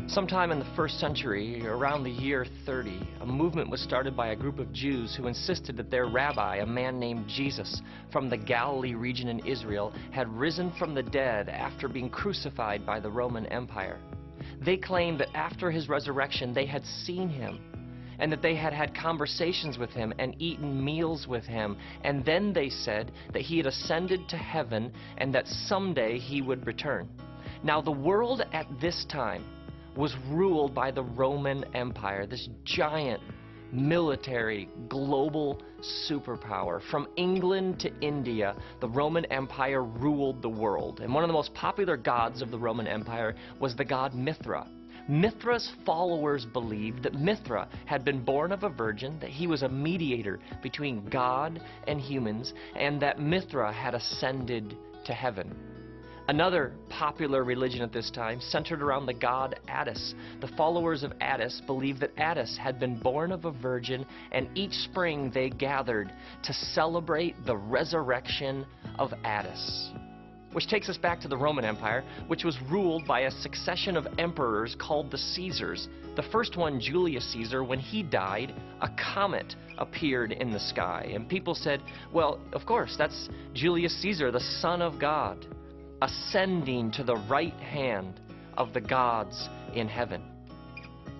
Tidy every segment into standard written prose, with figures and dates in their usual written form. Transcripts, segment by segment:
Sometime in the first century, around the year 30, a movement was started by a group of Jews who insisted that their rabbi, a man named Jesus, from the Galilee region in Israel, had risen from the dead after being crucified by the Roman Empire. They claimed that after his resurrection, they had seen him, and that they had had conversations with him and eaten meals with him, and then they said that he had ascended to heaven and that someday he would return. Now, the world at this time was ruled by the Roman Empire, this giant military global superpower. From England to India, the Roman Empire ruled the world. And one of the most popular gods of the Roman Empire was the god Mithra. Mithra's followers believed that Mithra had been born of a virgin, that he was a mediator between God and humans, and that Mithra had ascended to heaven. Another popular religion at this time centered around the god Attis. The followers of Attis believed that Attis had been born of a virgin, and each spring they gathered to celebrate the resurrection of Attis. Which takes us back to the Roman Empire, which was ruled by a succession of emperors called the Caesars. The first one, Julius Caesar, when he died, a comet appeared in the sky. And people said, well, of course, that's Julius Caesar, the Son of God, ascending to the right hand of the gods in heaven.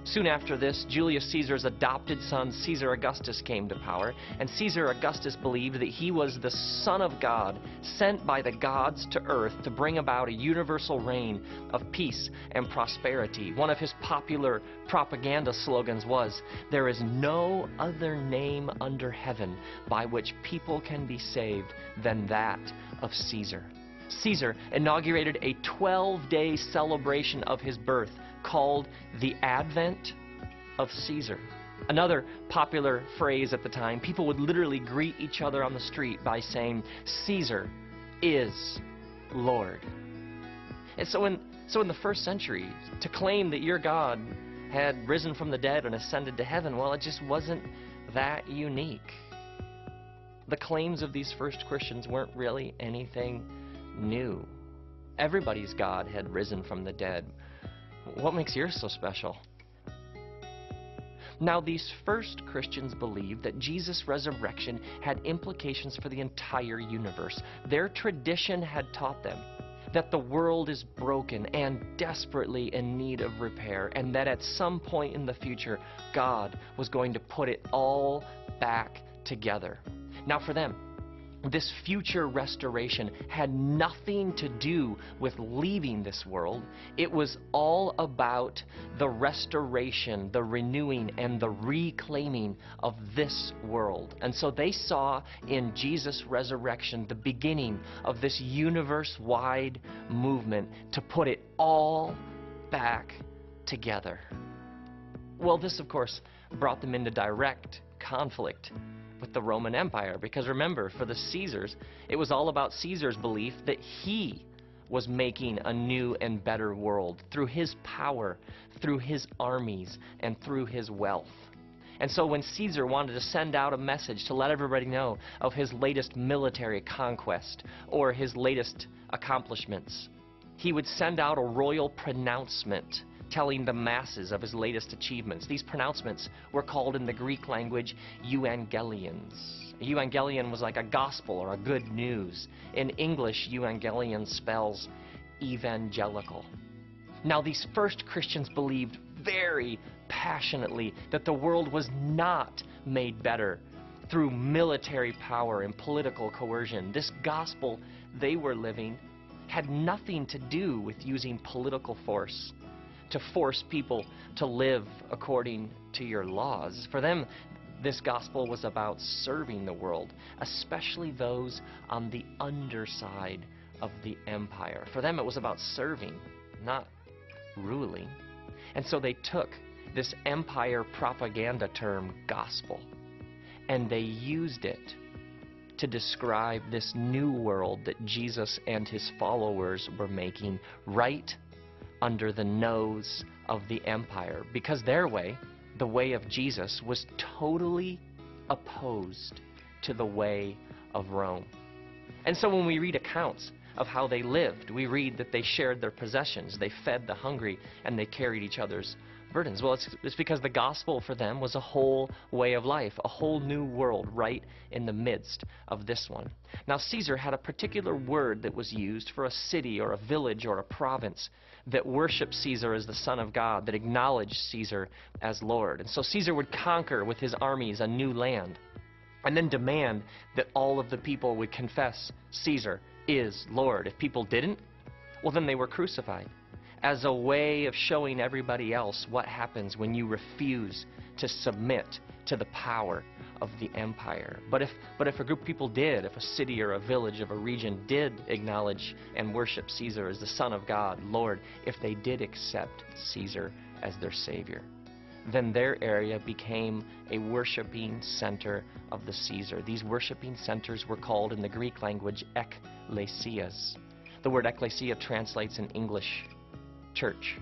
Soon after this, Julius Caesar's adopted son, Caesar Augustus, came to power, and Caesar Augustus believed that he was the Son of God, sent by the gods to earth to bring about a universal reign of peace and prosperity. One of his popular propaganda slogans was, "There is no other name under heaven by which people can be saved than that of Caesar." Caesar inaugurated a 12-day celebration of his birth called the Advent of Caesar. Another popular phrase at the time, people would literally greet each other on the street by saying, "Caesar is Lord." And so in the first century, to claim that your God had risen from the dead and ascended to heaven, well, it just wasn't that unique. The claims of these first Christians weren't really anything new. Everybody's God had risen from the dead. What makes yours so special? Now, these first Christians believed that Jesus' resurrection had implications for the entire universe. Their tradition had taught them that the world is broken and desperately in need of repair, and that at some point in the future, God was going to put it all back together. Now, for them, this future restoration had nothing to do with leaving this world. It was all about the restoration, the renewing, and the reclaiming of this world. And so they saw in Jesus' resurrection the beginning of this universe-wide movement to put it all back together. Well, this, of course, brought them into direct conflict with the Roman Empire, because remember, for the Caesars, it was all about Caesar's belief that he was making a new and better world through his power, through his armies, and through his wealth. And so when Caesar wanted to send out a message to let everybody know of his latest military conquest or his latest accomplishments, he would send out a royal pronouncement telling the masses of his latest achievements. These pronouncements were called in the Greek language euangelions. A euangelion was like a gospel or a good news. In English, euangelion spells evangelical. Now, these first Christians believed very passionately that the world was not made better through military power and political coercion. This gospel they were living had nothing to do with using political force to force people to live according to your laws. For them, this gospel was about serving the world, especially those on the underside of the empire. For them, it was about serving, not ruling. And so they took this empire propaganda term, gospel, and they used it to describe this new world that Jesus and his followers were making right under the nose of the empire, because their way, the way of Jesus, was totally opposed to the way of Rome. And so when we read accounts of how they lived. We read that they shared their possessions, they fed the hungry, and they carried each other's burdens. Well, it's because the gospel for them was a whole way of life, a whole new world right in the midst of this one. Now, Caesar had a particular word that was used for a city or a village or a province that worshiped Caesar as the Son of God, that acknowledged Caesar as Lord. And so Caesar would conquer with his armies a new land and then demand that all of the people would confess Caesar is Lord. If people didn't, well, then they were crucified, as a way of showing everybody else what happens when you refuse to submit to the power of the empire. But if a group of people did, if a city or a village of a region did acknowledge and worship Caesar as the Son of God, Lord, if they did accept Caesar as their Savior, then their area became a worshiping center of the Caesar. These worshiping centers were called in the Greek language ecclesias. The word ecclesia translates in English church.